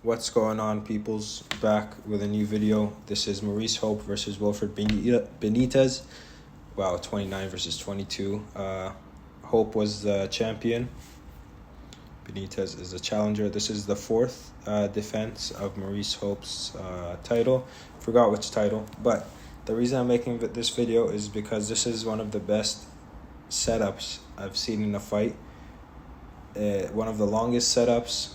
What's going on, peoples? Back with a new video. This is Maurice Hope versus Wilfred Benitez. Wow, 29 versus 22. Hope was the champion. Benitez is the challenger. This is the fourth defense of Maurice Hope's title. Forgot which title, but the reason I'm making this video is because this is one of the best setups I've seen in a fight. One of the longest setups.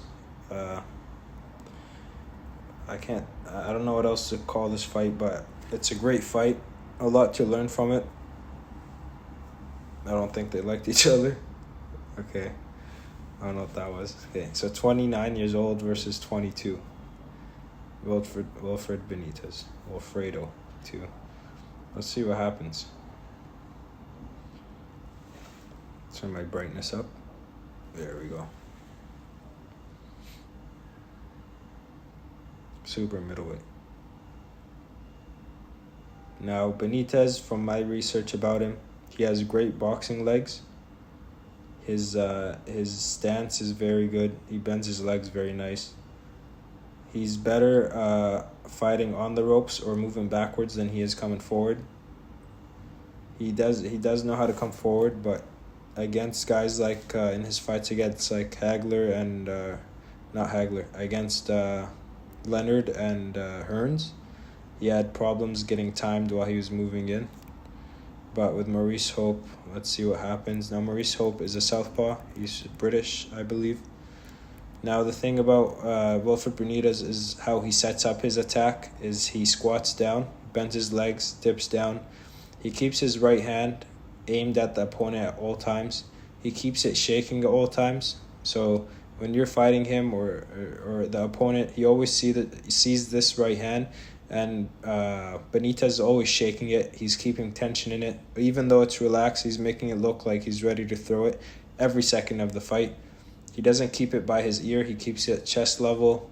I don't know what else to call this fight, but it's a great fight. A lot to learn from it. I don't think they liked each other. Okay. I don't know what that was. Okay, so 29 years old versus 22. Wilfred Benitez. Wilfredo, too. Let's see what happens. Turn my brightness up. There we go. Super middleweight. Now, Benitez, from my research about him, he has great boxing legs. His stance is very good. He bends his legs very nice. He's better fighting on the ropes or moving backwards than he is coming forward. He does know how to come forward, but against guys like in his fights against like Hagler and against Leonard and Hearns, he had problems getting timed while he was moving in. But with Maurice Hope, let's see what happens. Now, Maurice Hope is a southpaw. He's British, I believe. Now, the thing about Wilfred Benitez is how he sets up his attack is he squats down, bends his legs, dips down. He keeps his right hand aimed at the opponent at all times. He keeps it shaking at all times. So when you're fighting him or the opponent, he always sees this right hand, and Benitez is always shaking it. He's keeping tension in it. Even though it's relaxed, he's making it look like he's ready to throw it every second of the fight. He doesn't keep it by his ear. He keeps it at chest level.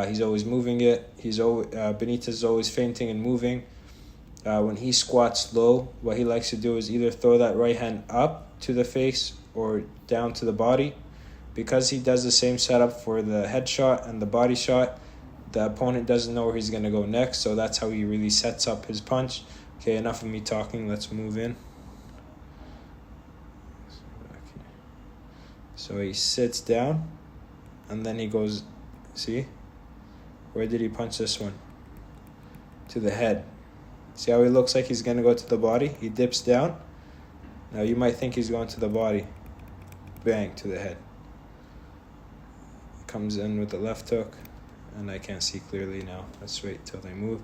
He's always moving it. Benitez is always feinting and moving. When he squats low, what he likes to do is either throw that right hand up to the face or down to the body. Because he does the same setup for the headshot and the body shot, the opponent doesn't know where he's going to go next, so that's how he really sets up his punch. Okay, enough of me talking. Let's move in. So he sits down, and then he goes, see? Where did he punch this one? To the head. See how he looks like he's going to go to the body? He dips down. Now you might think he's going to the body. Bang, to the head. Comes in with the left hook, and I can't see clearly now. Let's wait till they move.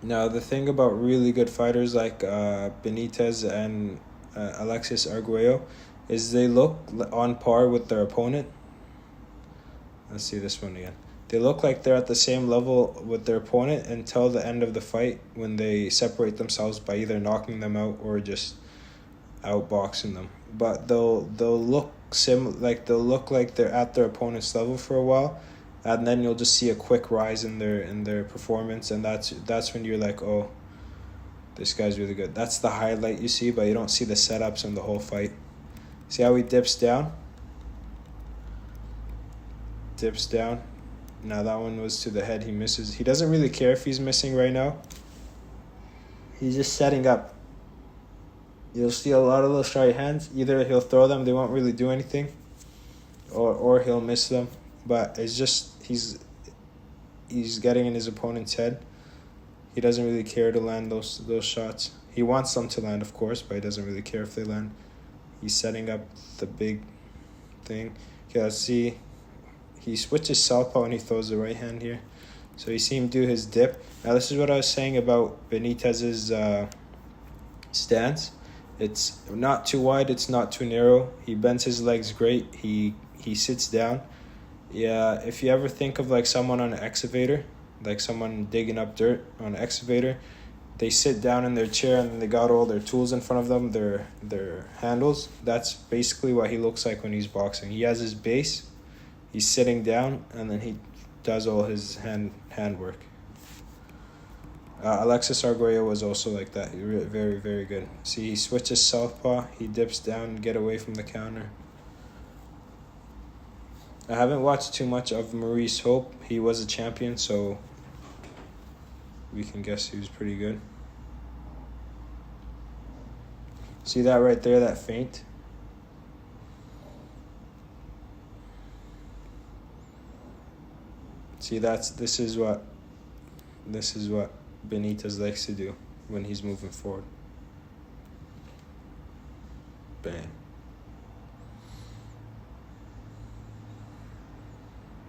Now, the thing about really good fighters like Benitez and Alexis Arguello is they look on par with their opponent. Let's see this one again. They look like they're at the same level with their opponent until the end of the fight, when they separate themselves by either knocking them out or just outboxing them. But they'll look like they're at their opponent's level for a while, and then you'll just see a quick rise in their performance, and that's when you're like, oh, this guy's really good. That's the highlight you see, but you don't see the setups in the whole fight. See how he dips down? Dips down. Now that one was to the head. He misses. He doesn't really care if he's missing right now. He's just setting up. You'll see a lot of those right hands. Either he'll throw them, they won't really do anything, or he'll miss them. But it's just he's getting in his opponent's head. He doesn't really care to land those shots. He wants them to land, of course, but he doesn't really care if they land. He's setting up the big thing. Okay, let's see. He switches southpaw and he throws the right hand here. So you see him do his dip. Now this is what I was saying about Benitez's stance. It's not too wide, it's not too narrow. He bends his legs great. He sits down. Yeah, if you ever think of like someone on an excavator, like someone digging up dirt on an excavator, they sit down in their chair and they got all their tools in front of them, their handles. That's basically what he looks like when he's boxing. He has his base, he's sitting down, and then he does all his hand work. Alexis Arguello was also like that. Very, very good. See, he switches southpaw. He dips down, get away from the counter. I haven't watched too much of Maurice Hope. He was a champion, so we can guess he was pretty good. See that right there, that feint? See, this is what Benitez likes to do when he's moving forward. Bang.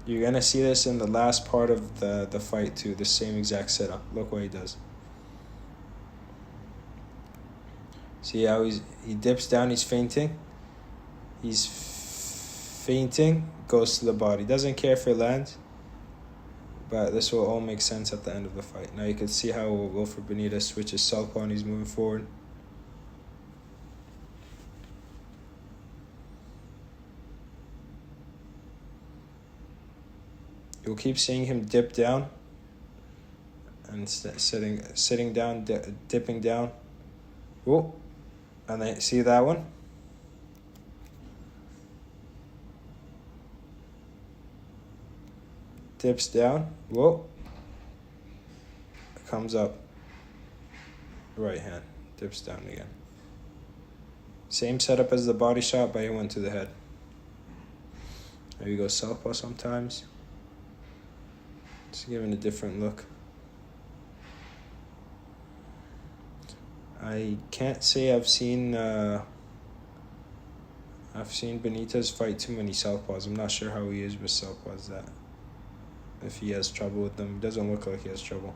You're going to see this in the last part of the fight too, the same exact setup. Look what he does. See how he dips down, he's feinting. He's feinting, goes to the body. Doesn't care if it lands, but this will all make sense at the end of the fight. Now you can see how Wilfred Benitez switches southpaw and he's moving forward. You'll keep seeing him dip down and sitting down, dipping down. Whoa. And then see that one? Dips down. Whoa. Comes up. Right hand. Dips down again. Same setup as the body shot, but he went to the head. There you go, southpaw sometimes. Just giving a different look. I can't say I've seen Benitez fight too many southpaws. I'm not sure how he is with southpaws. That if he has trouble with them, it doesn't look like he has trouble.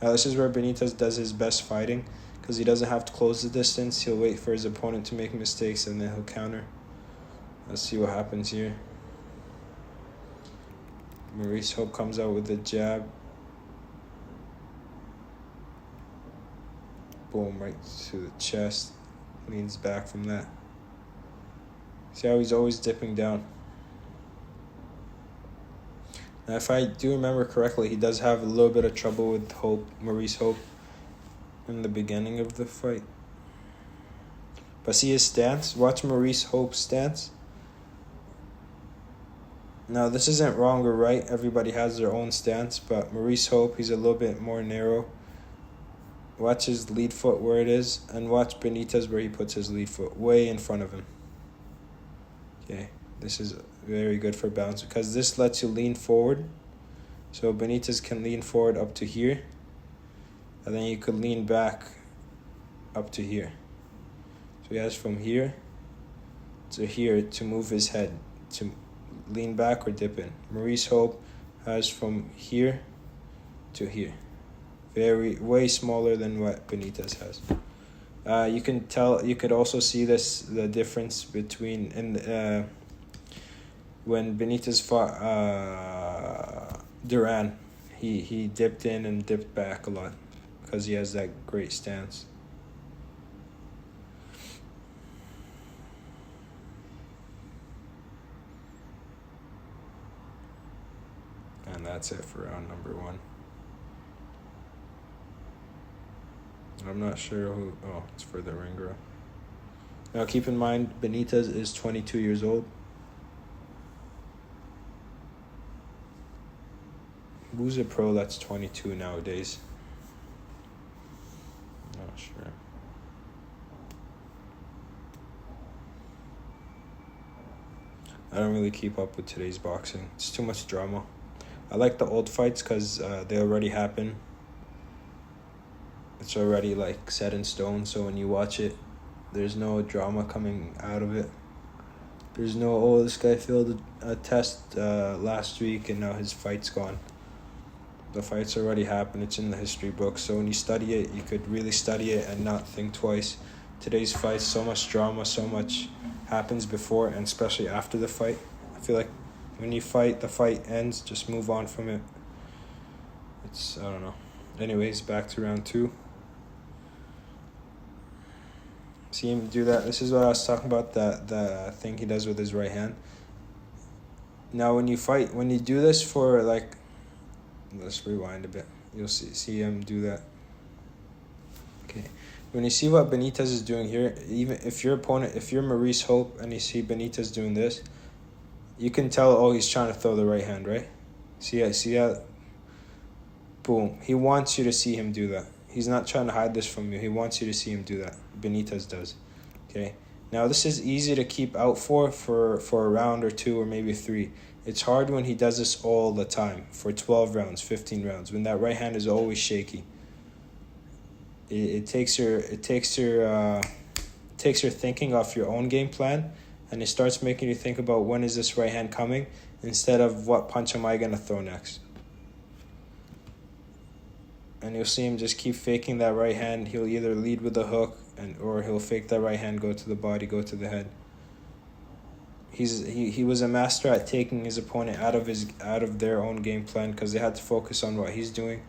Now this is where Benitez does his best fighting, because he doesn't have to close the distance. He'll wait for his opponent to make mistakes and then he'll counter. Let's see what happens here. Maurice Hope comes out with the jab. Boom, right to the chest. Leans back from that. See how he's always dipping down. Now, if I do remember correctly, he does have a little bit of trouble with Maurice Hope, in the beginning of the fight. But see his stance? Watch Maurice Hope's stance. Now, this isn't wrong or right. Everybody has their own stance, but Maurice Hope, he's a little bit more narrow. Watch his lead foot where it is, and watch Benitez where he puts his lead foot, way in front of him. Okay, this is very good for balance, because this lets you lean forward. So Benitez can lean forward up to here, and then you could lean back up to here. So he has from here to here to move his head, to lean back or dip in. Maurice Hope has from here to here. Way smaller than what Benitez has. You can tell. You could also see the difference between when Benitez fought Duran. He dipped in and dipped back a lot because he has that great stance. And that's it for round number 1. I'm not sure who... Oh, it's for the ring girl. Now, keep in mind, Benitez is 22 years old. Who's a pro that's 22 nowadays? Not sure. I don't really keep up with today's boxing. It's too much drama. I like the old fights because they already happen. It's already like set in stone, so when you watch it, there's no drama coming out of it. There's no, oh, this guy failed a test last week and now his fight's gone. The fight's already happened. It's in the history books. So when you study it, you could really study it and not think twice. Today's fights, so much drama, so much happens before and especially after the fight. I feel like when you fight, the fight ends, just move on from it. I don't know. Anyways, back to round 2. See him do that. This is what I was talking about, the thing he does with his right hand. Now when you fight, when you do this for like, let's rewind a bit. You'll see him do that. Okay. When you see what Benitez is doing here, even if you're Maurice Hope and you see Benitez doing this, you can tell, oh, he's trying to throw the right hand, right? See that? Boom. He wants you to see him do that. He's not trying to hide this from you. He wants you to see him do that. Benitez does. Okay? Now, this is easy to keep out for a round or two or maybe 3. It's hard when he does this all the time for 12 rounds, 15 rounds, when that right hand is always shaky. It takes your thinking off your own game plan, and it starts making you think about when is this right hand coming instead of what punch am I going to throw next. And you'll see him just keep faking that right hand. He'll either lead with a hook or he'll fake that right hand, go to the body, go to the head. He was a master at taking his opponent out of their own game plan because they had to focus on what he's doing.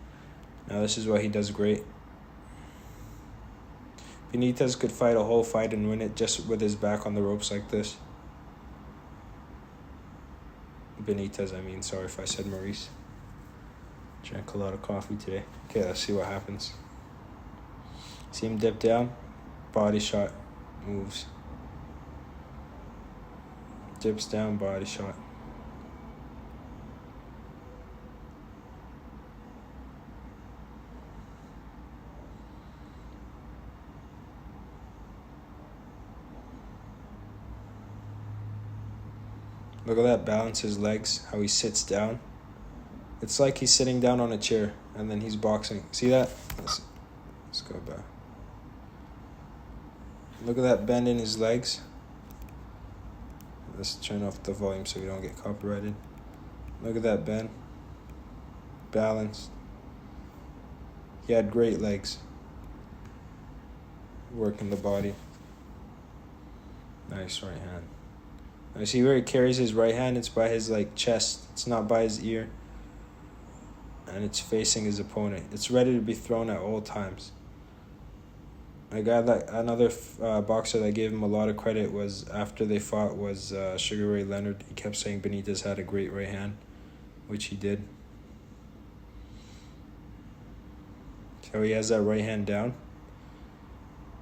Now this is what he does great. Benitez could fight a whole fight and win it just with his back on the ropes like this. Benitez, I mean, sorry if I said Maurice. Drank a lot of coffee today. Okay, let's see what happens. See him dip down, body shot, moves. Dips down, body shot. Look at that, balance his legs, how he sits down. It's like he's sitting down on a chair and then he's boxing. See that? Let's go back. Look at that bend in his legs. Let's turn off the volume so we don't get copyrighted. Look at that bend. Balanced. He had great legs. Working the body. Nice right hand. Now see where he carries his right hand? It's by his chest. It's not by his ear. And it's facing his opponent. It's ready to be thrown at all times. Another boxer that gave him a lot of credit was after they fought was Sugar Ray Leonard. He kept saying Benitez had a great right hand, which he did. So he has that right hand down.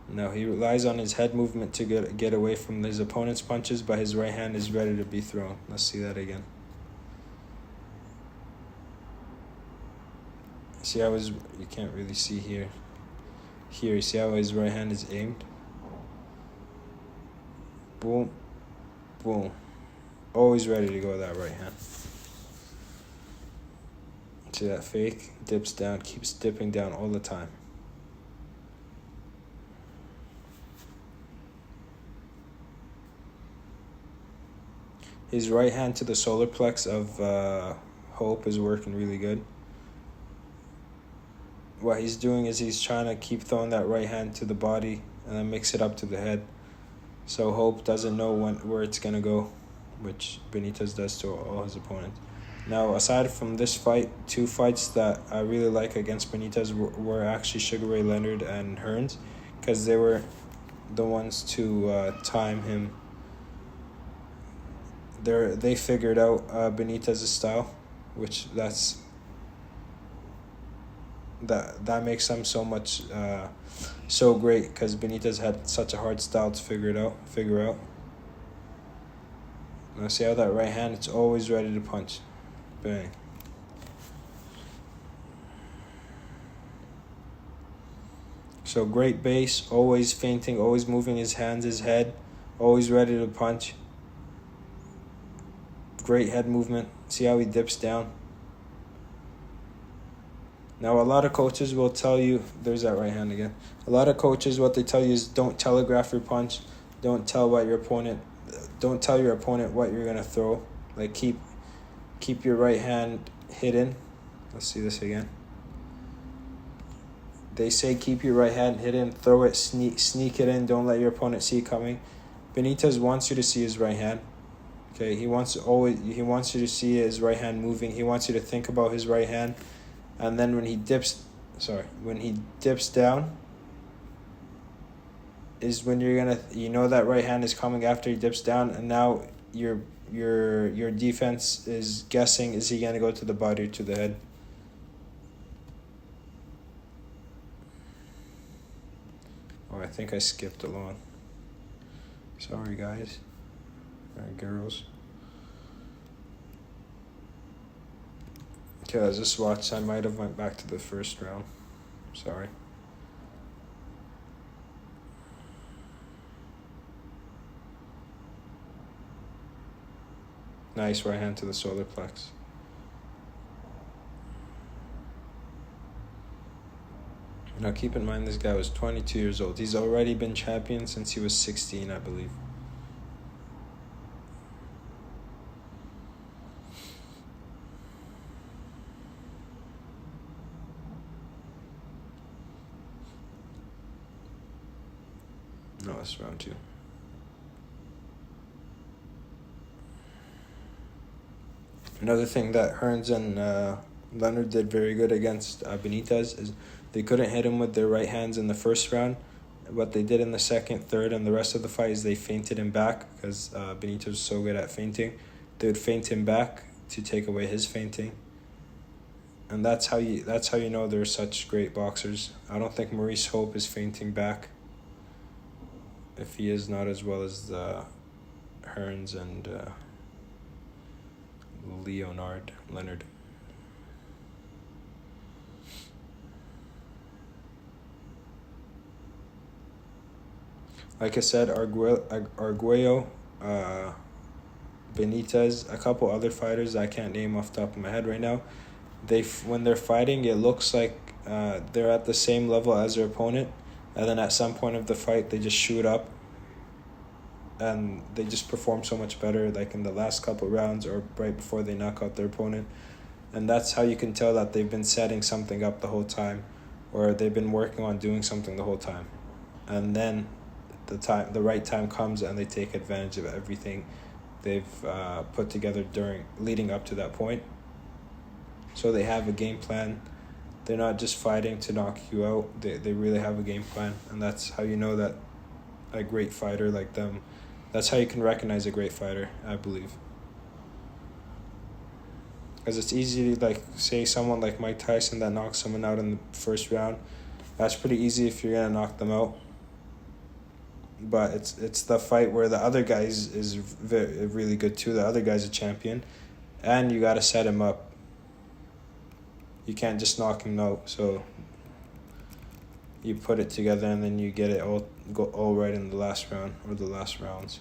Now he relies on his head movement to get away from his opponent's punches, but his right hand is ready to be thrown. Let's see that again. See how you can't really see here. Here, you see how his right hand is aimed? Boom, boom. Always ready to go with that right hand. See that fake? Dips down, keeps dipping down all the time. His right hand to the solar plex of Hope is working really good. What he's doing is he's trying to keep throwing that right hand to the body and then mix it up to the head. So Hope doesn't know where it's going to go, which Benitez does to all his opponents. Now, aside from this fight, 2 fights that I really like against Benitez were actually Sugar Ray Leonard and Hearns, because they were the ones to time him. They figured out Benitez's style, which that makes them so great, because Benitez had such a hard style to figure out. Now see how that right hand, it's always ready to punch. Bang. So great base, always feinting, always moving his hands, his head, always ready to punch. Great head movement. See how he dips down. Now, a lot of coaches will tell you, there's that right hand again. A lot of coaches, what they tell you is don't telegraph your punch. Don't tell your opponent what you're going to throw. Keep your right hand hidden. Let's see this again. They say keep your right hand hidden, throw it, sneak it in, don't let your opponent see it coming. Benitez wants you to see his right hand. Okay, he wants you to see his right hand moving. He wants you to think about his right hand. And then when he dips down is when that right hand is coming after he dips down, and now your defense is guessing, is he gonna go to the body or to the head? I think I skipped along. Sorry, guys. Alright, girls. Okay, I just watched. I might have went back to the first round. Sorry. Nice right hand to the solar plex. Now keep in mind this guy was 22 years old. He's already been champion since he was 16, I believe. No, it's round 2. Another thing that Hearns and Leonard did very good against Benitez is they couldn't hit him with their right hands in the first round. What they did in the second, third, and the rest of the fight is they feinted him back because Benitez was so good at feinting. They would feint him back to take away his feinting. And that's how you know they're such great boxers. I don't think Maurice Hope is feinting back. If he is, not as well as Hearns and Leonard. Like I said, Arguello, Benitez, a couple other fighters I can't name off the top of my head right now. When they're fighting, it looks like they're at the same level as their opponent, and then at some point of the fight, they just shoot up, and they just perform so much better, like in the last couple rounds or right before they knock out their opponent. And that's how you can tell that they've been setting something up the whole time, or they've been working on doing something the whole time. And then the right time comes and they take advantage of everything they've put together leading up to that point. So they have a game plan. They're not just fighting to knock you out. They really have a game plan, and that's how you know that a great fighter like them. That's how you can recognize a great fighter, I believe. Because it's easy to, like, say someone like Mike Tyson that knocks someone out in the first round. That's pretty easy if you're gonna knock them out. But it's the fight where the other guy is really good too. The other guy's a champion, and you gotta set him up. You can't just knock him out. So you put it together and then you get it all right in the last round or the last rounds.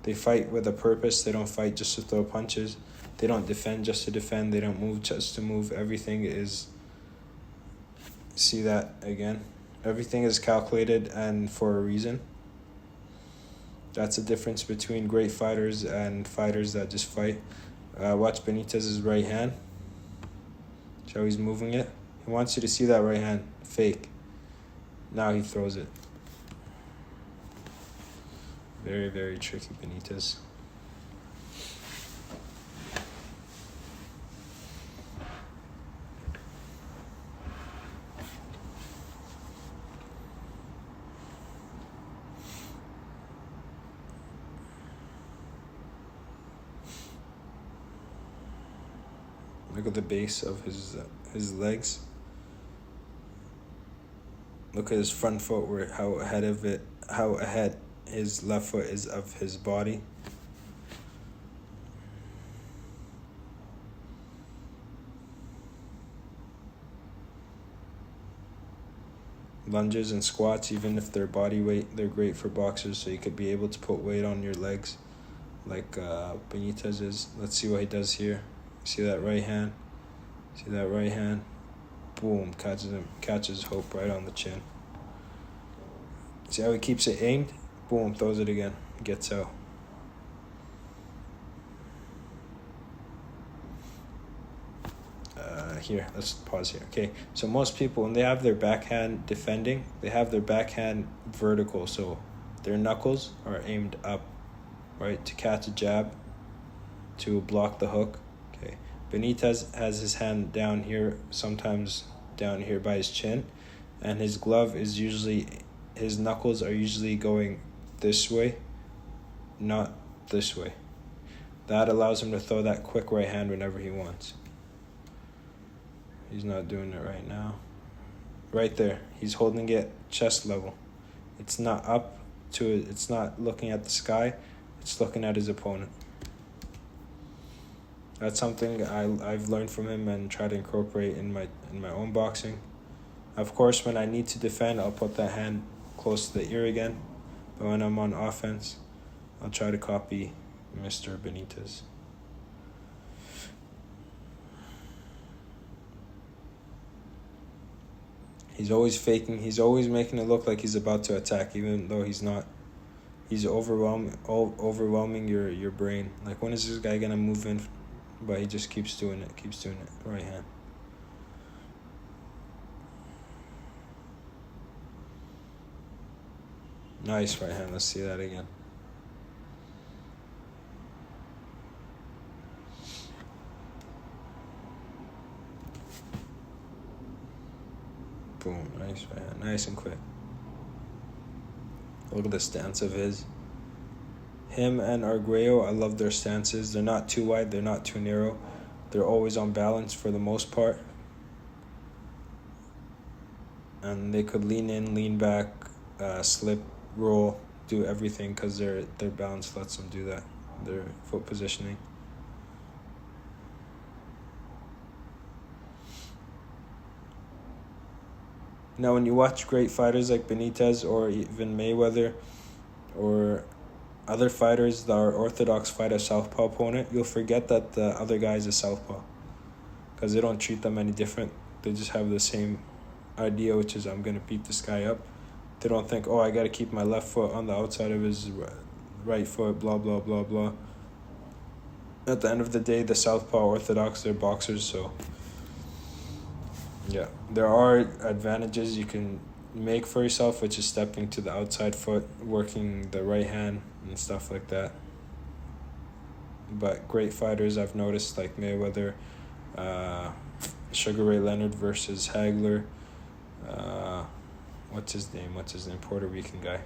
They fight with a purpose. They don't fight just to throw punches. They don't defend just to defend. They don't move just to move. Everything is. See that again? Everything is calculated and for a reason. That's the difference between great fighters and fighters that just fight. Watch Benitez's right hand. See how he's moving it? He wants you to see that right hand. Fake. Now he throws it. Very, very tricky, Benitez. Look at the base of his legs. Look at his front foot, how ahead his left foot is of his body. Lunges and squats, even if they're body weight, they're great for boxers, so you could be able to put weight on your legs like Benitez is. Let's see what he does here. See that right hand? See that right hand? Boom, catches Hope right on the chin. See how he keeps it aimed? Boom, throws it again, gets out. Here, let's pause here. Okay, so most people, when they have their backhand defending, they have their backhand vertical, so their knuckles are aimed up, right, to catch a jab, to block the hook. Okay, Benitez has his hand down here, sometimes down here by his chin, and his knuckles are usually going this way, not this way. That allows him to throw that quick right hand whenever he wants. He's not doing it right now. right there. He's holding it chest level. It's not up to it. It's not looking at the sky. It's looking at his opponent. That's something I've learned from him and try to incorporate in my own boxing. Of course, when I need to defend, I'll put that hand close to the ear again. But when I'm on offense, I'll try to copy Mr. Benitez. He's always faking. He's always making it look like he's about to attack, even though he's not. He's overwhelming your brain. Like, when is this guy gonna move in? But he just keeps doing it. Right hand. Nice right hand. Let's see that again. Boom. Nice right hand. Nice and quick. Look at the stance of his. Him and Arguello, I love their stances. They're not too wide. They're not too narrow. They're always on balance for the most part. And they could lean in, lean back, slip, roll, do everything because their balance lets them do that. Their foot positioning. Now, when you watch great fighters like Benitez or even Mayweather or other fighters that are orthodox fight a southpaw opponent, you'll forget that the other guy is a southpaw because they don't treat them any different. They just have the same idea, which is, I'm going to beat this guy up. They don't think, I got to keep my left foot on the outside of his right foot, blah, blah, blah, blah. At the end of the day, the southpaw orthodox, they're boxers, so yeah. There are advantages you can make for yourself, which is stepping to the outside foot, working the right hand and stuff like that. But great fighters I've noticed, like Mayweather, Sugar Ray Leonard versus Hagler, what's his name, Puerto Rican guy.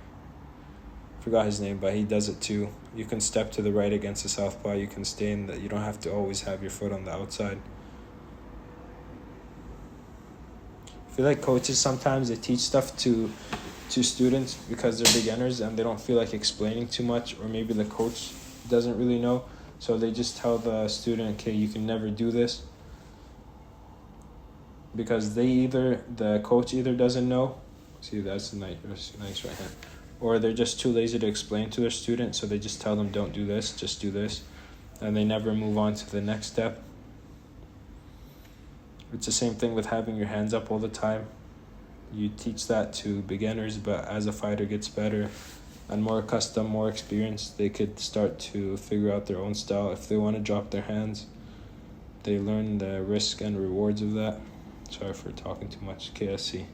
Forgot his name, but he does it too. You can step to the right against the southpaw. You can stay in that. You don't have to always have your foot on the outside. I feel like coaches sometimes they teach stuff to students because they're beginners and they don't feel like explaining too much, or maybe the coach doesn't really know, so they just tell the student, okay, you can never do this, because the coach either doesn't know, see, that's a nice right hand, or they're just too lazy to explain to their student, so they just tell them, don't do this, just do this, and they never move on to the next step. It's the same thing with having your hands up all the time. You teach that to beginners, but as a fighter gets better and more accustomed, more experienced, they could start to figure out their own style. If they want to drop their hands, they learn the risk and rewards of that. Sorry for talking too much. KSC.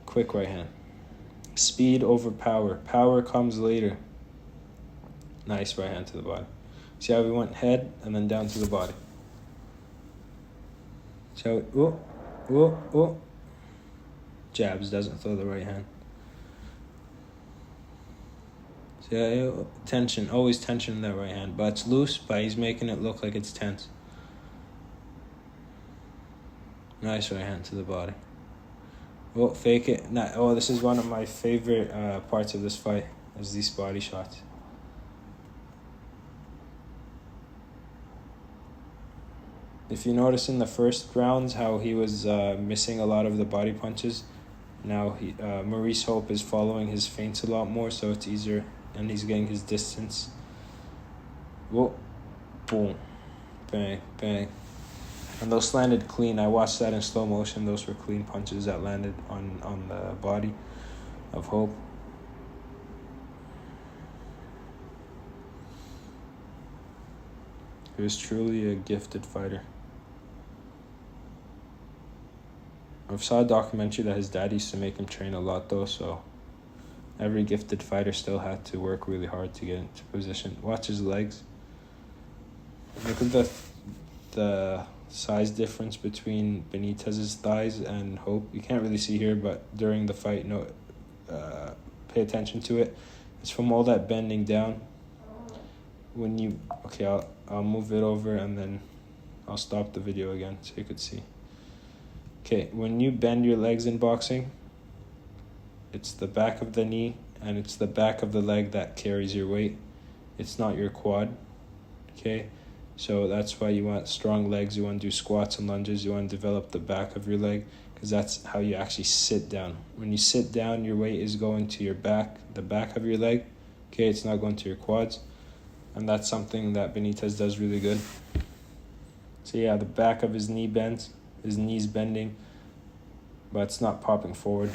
Quick right hand. Speed over power. Power comes later. Nice right hand to the body. See how we went head and then down to the body. So, jabs, doesn't throw the right hand. So, tension, always tension in that right hand. But it's loose, but he's making it look like it's tense. Nice right hand to the body. Fake it. This is one of my favorite parts of this fight, is these body shots. If you notice in the first rounds how he was missing a lot of the body punches, now Maurice Hope is following his feints a lot more, so it's easier, and he's getting his distance. Whoa, boom, bang, bang. And those landed clean. I watched that in slow motion. Those were clean punches that landed on the body of Hope. He was truly a gifted fighter. I saw a documentary that his dad used to make him train a lot though, so every gifted fighter still had to work really hard to get into position. Watch his legs. Look at the size difference between Benitez's thighs and Hope. You can't really see here, but during the fight, pay attention to it. It's from all that bending down. I'll move it over and then I'll stop the video again so you could see. Okay, when you bend your legs in boxing, it's the back of the knee and it's the back of the leg that carries your weight. It's not your quad. Okay, so that's why you want strong legs. You want to do squats and lunges. You want to develop the back of your leg, because that's how you actually sit down. When you sit down, your weight is going to your back, the back of your leg. Okay, it's not going to your quads. And that's something that Benitez does really good. So yeah, the back of his knee bends, his knee's bending, but it's not popping forward.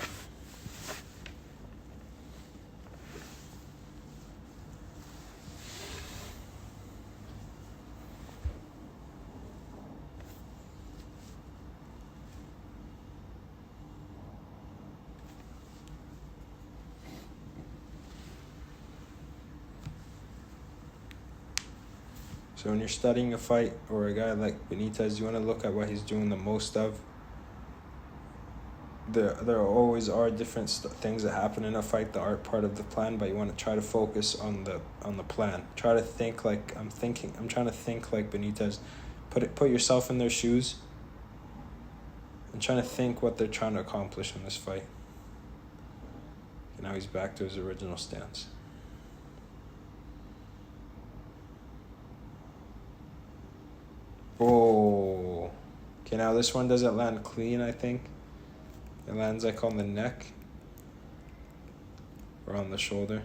So when you're studying a fight or a guy like Benitez, you want to look at what he's doing the most of. There always are different things that happen in a fight that aren't part of the plan, but you want to try to focus on the plan. Try to think like I'm thinking. I'm trying to think like Benitez. Put yourself in their shoes. And trying to think what they're trying to accomplish in this fight. And now he's back to his original stance. Oh, okay. Now this one doesn't land clean, I think. It lands like on the neck or on the shoulder.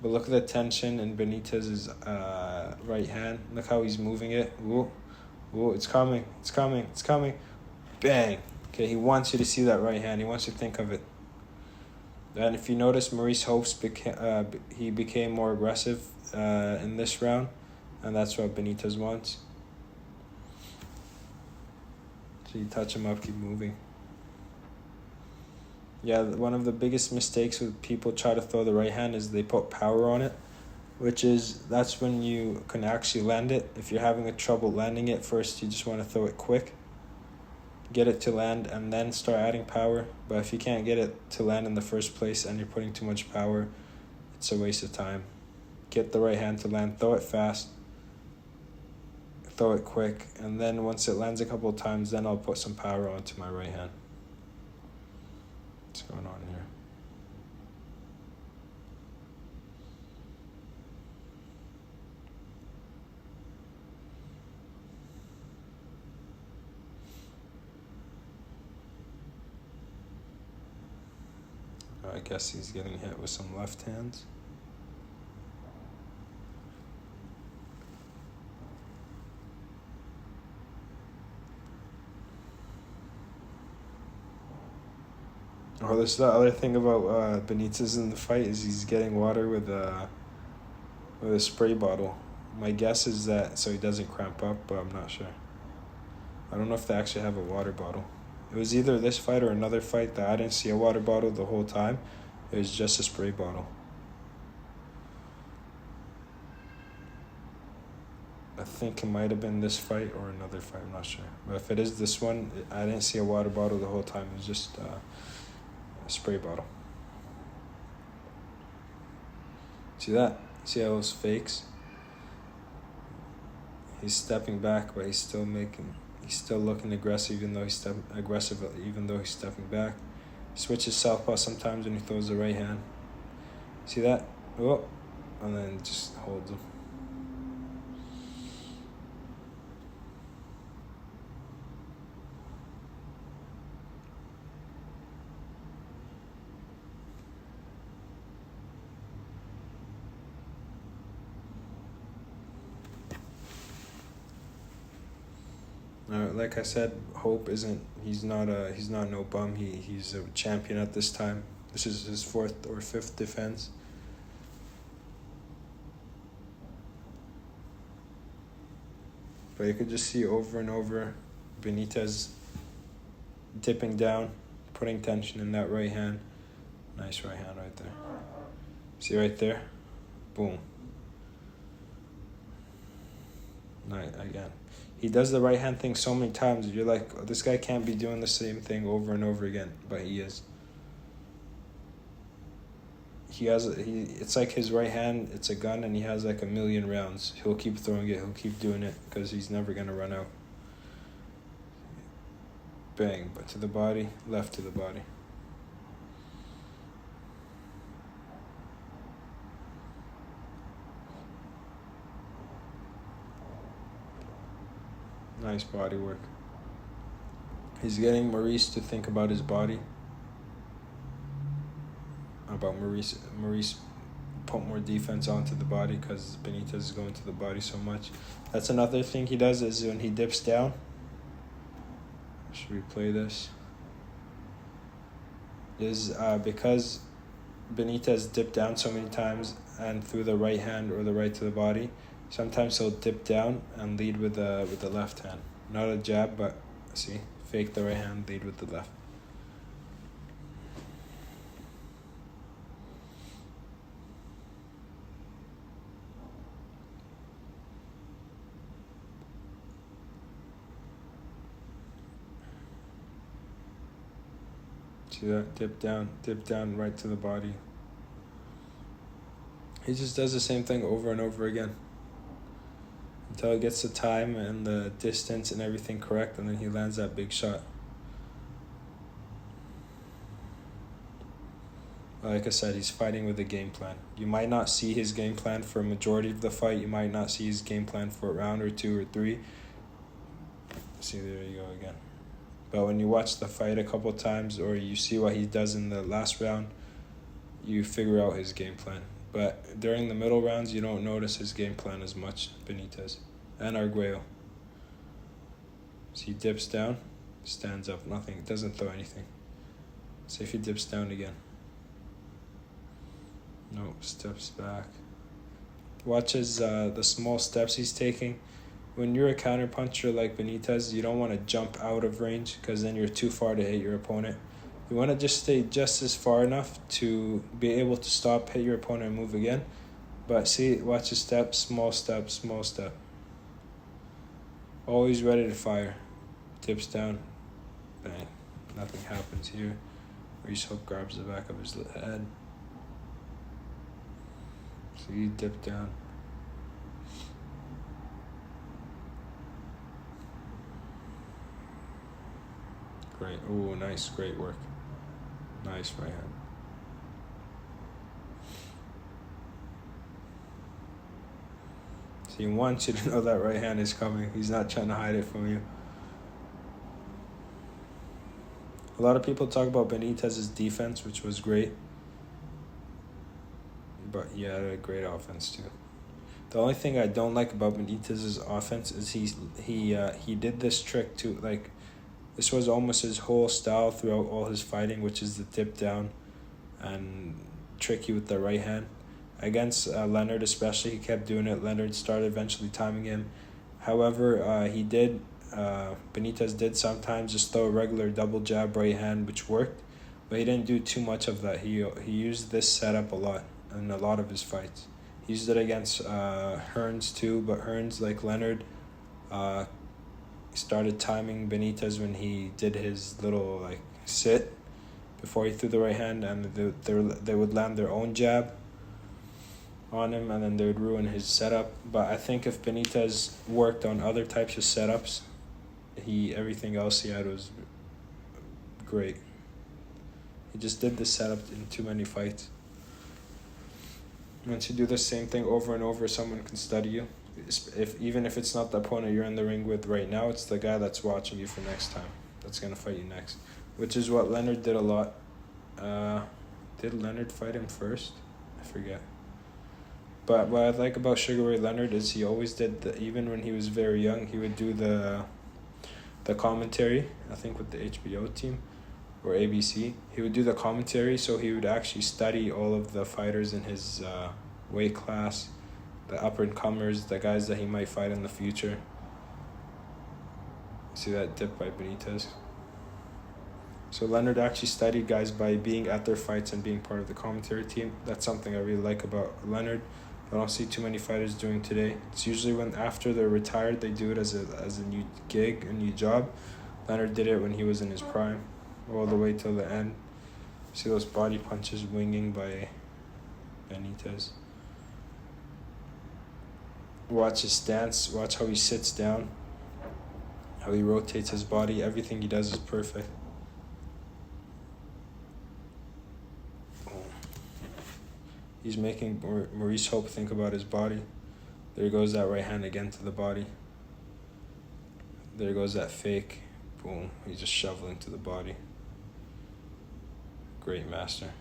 But look at the tension in Benitez's right hand. Look how he's moving it. Ooh, ooh, it's coming, it's coming, it's coming. Bang. Okay, he wants you to see that right hand. He wants you to think of it. And if you notice, Maurice Hope became more aggressive in this round, and that's what Benitez wants. So you touch him up, keep moving. Yeah, one of the biggest mistakes when people try to throw the right hand is they put power on it, that's when you can actually land it. If you're having a trouble landing it, first you just want to throw it quick, get it to land, and then start adding power. But if you can't get it to land in the first place and you're putting too much power, it's a waste of time. Get the right hand to land, throw it fast, throw it quick, and then once it lands a couple of times, then I'll put some power onto my right hand. What's going on here? I guess he's getting hit with some left hands. Oh, this is the other thing about Benitez in the fight is he's getting water with a spray bottle. My guess is that so he doesn't cramp up, but I'm not sure. I don't know if they actually have a water bottle. It was either this fight or another fight that I didn't see a water bottle the whole time. It was just a spray bottle. I think it might have been this fight or another fight, I'm not sure. But if it is this one, I didn't see a water bottle the whole time. It was just a spray bottle. See that? See how those fakes? He's stepping back, but he's still looking aggressive, even though he's stepping back. Switches southpaw sometimes when he throws the right hand. See that? Oh, and then just holds him. Like I said, Hope he's not no bum. He's a champion at this time. This is his 4th or 5th defense. But you could just see over and over Benitez dipping down, putting tension in that right hand. Nice right hand right there. See right there? Boom. Nice, again. He does the right hand thing so many times. You're like, oh, this guy can't be doing the same thing over and over again, but he is. It's like his right hand, it's a gun, and he has like 1,000,000 rounds. He'll keep throwing it, he'll keep doing it, because he's never gonna run out. Bang, but to the body, left to the body. Nice body work. He's getting Maurice to think about his body. About Maurice put more defense onto the body because Benitez is going to the body so much. That's another thing he does is when he dips down. Should we play this? Is because Benitez dipped down so many times and threw the right hand or the right to the body, sometimes he'll dip down and lead with the left hand. Not a jab, but see, fake the right hand, lead with the left. See that? Dip down, right to the body. He just does the same thing over and over again until he gets the time and the distance and everything correct, and then he lands that big shot. Like I said, he's fighting with a game plan. You might not see his game plan for a majority of the fight. You might not see his game plan for a round or two or three. See, there you go again. But when you watch the fight a couple times or you see what he does in the last round, you figure out his game plan. But during the middle rounds, you don't notice his game plan as much, Benitez and Arguello. So he dips down, stands up, nothing, doesn't throw anything. See if he dips down again. No, steps back. Watch the small steps he's taking. When you're a counterpuncher like Benitez, you don't want to jump out of range because then you're too far to hit your opponent. You want to just stay just as far enough to be able to stop, hit your opponent, and move again. But see, watch his step, small step, small step. Always ready to fire. Tips down, bang. Nothing happens here. Maurice Hope grabs the back of his head. So you dip down. Great. Ooh, nice. Great work. Nice right hand. So he wants you to know that right hand is coming. He's not trying to hide it from you. A lot of people talk about Benitez's defense, which was great. But he had a great offense too. The only thing I don't like about Benitez's offense is he did this trick too. Like, this was almost his whole style throughout all his fighting, which is the dip down and tricky with the right hand. Against Leonard especially, he kept doing it. Leonard started eventually timing him. However, Benitez did sometimes just throw a regular double jab right hand, which worked, but he didn't do too much of that. He used this setup a lot in a lot of his fights. He used it against Hearns too, but Hearns, like Leonard, started timing Benitez when he did his little sit before he threw the right hand, and they would land their own jab on him, and then they would ruin his setup. But I think if Benitez worked on other types of setups, everything else he had was great. He just did the setup in too many fights. Once you do the same thing over and over, someone can study you. Even if it's not the opponent you're in the ring with right now, it's the guy that's watching you for next time, that's going to fight you next, which is what Leonard did a lot. Did Leonard fight him first? I forget. But what I like about Sugar Ray Leonard is he always did, even when he was very young, he would do the commentary, I think with the HBO team or ABC. He would do the commentary, so he would actually study all of the fighters in his weight class, the up-and-comers, the guys that he might fight in the future. See that dip by Benitez? So Leonard actually studied guys by being at their fights and being part of the commentary team. That's something I really like about Leonard. I don't see too many fighters doing today. It's usually when after they're retired, they do it as a new gig, a new job. Leonard did it when he was in his prime, all the way till the end. See those body punches winging by Benitez. Watch his stance. Watch how he sits down. How he rotates his body, everything he does is perfect. He's making Maurice Hope think about his body. There goes that right hand again to the body. There goes that fake. Boom. He's just shoveling to the body. Great master.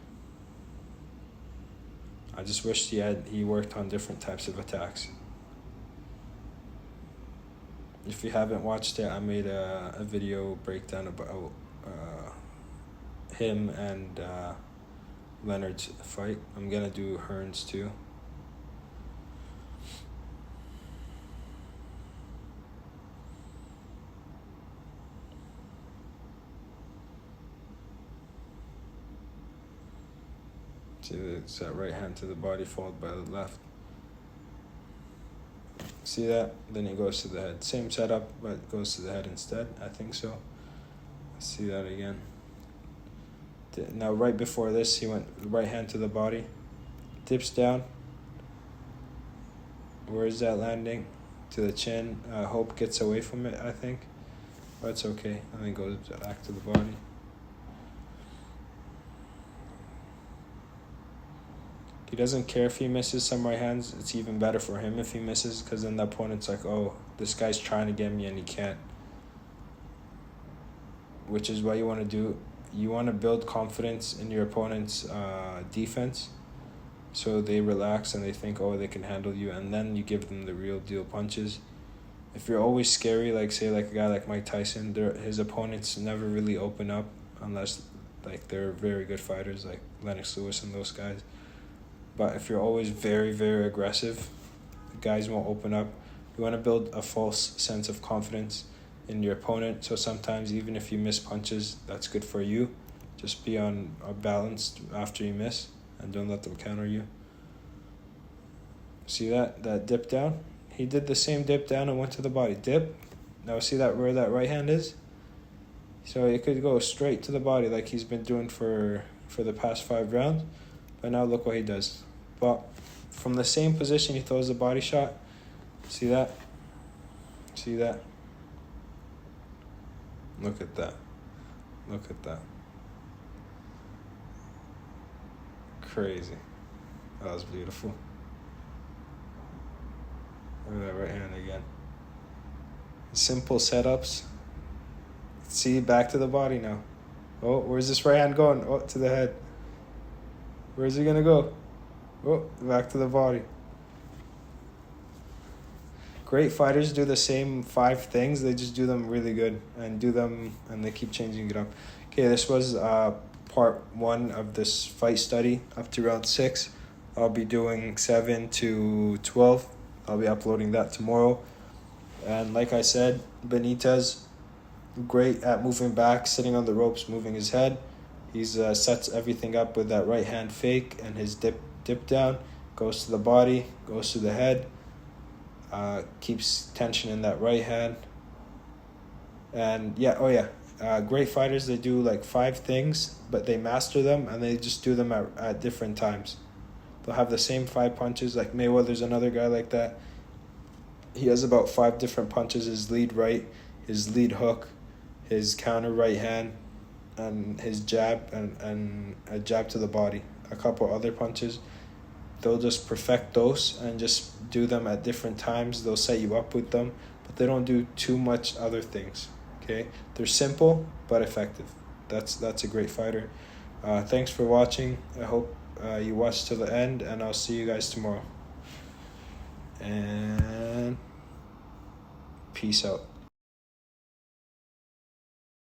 I just wished he worked on different types of attacks. If you haven't watched it, I made a video breakdown about him and Leonard's fight. I'm gonna do Hearns too. See, it's that right hand to the body followed by the left. See that? Then he goes to the head. Same setup, but goes to the head instead. I think so. Let's see that again. Now, right before this, he went right hand to the body. Dips down. Where is that landing? To the chin. Hope gets away from it, I think. But it's okay. And then goes back to the body. He doesn't care if he misses some right hands. It's even better for him if he misses, because then the opponent's like, oh, this guy's trying to get me and he can't. Which is what you want to do. You want to build confidence in your opponent's defense, so they relax and they think, oh, they can handle you, and then you give them the real deal punches. If you're always scary, like say like a guy like Mike Tyson, his opponents never really open up unless like they're very good fighters like Lennox Lewis and those guys. But if you're always very, very aggressive, guys won't open up. You want to build a false sense of confidence in your opponent. So sometimes even if you miss punches, that's good for you. Just be on a balanced after you miss and don't let them counter you. See that dip down? He did the same dip down and went to the body. Dip. Now see that where that right hand is? So it could go straight to the body like he's been doing for the past 5 rounds. But now look what he does. But from the same position, he throws the body shot. See that? See that? Look at that. Look at that. Crazy. That was beautiful. Look at that right hand again. Simple setups. See, back to the body now. Oh, where's this right hand going? Oh, to the head. Where's he gonna go? Oh, back to the body. Great fighters do the same 5 things. They just do them really good and they keep changing it up. Okay, this was part 1 of this fight study up to round 6. I'll be doing 7 to 12. I'll be uploading that tomorrow. And like I said, Benitez, great at moving back, sitting on the ropes, moving his head. He's sets everything up with that right hand fake and his dip down, goes to the body, goes to the head, keeps tension in that right hand. And great fighters, they do like 5 things, but they master them and they just do them at different times. They'll have the same 5 punches. Like Mayweather's another guy like that. He has about 5 different punches: his lead right, his lead hook, his counter right hand, and his jab and a jab to the body. A couple other punches. They'll just perfect those and just do them at different times. They'll set you up with them, but they don't do too much other things. Okay, they're simple but effective. That's a great fighter. Thanks for watching. I hope you watch till the end, and I'll see you guys tomorrow. And peace out.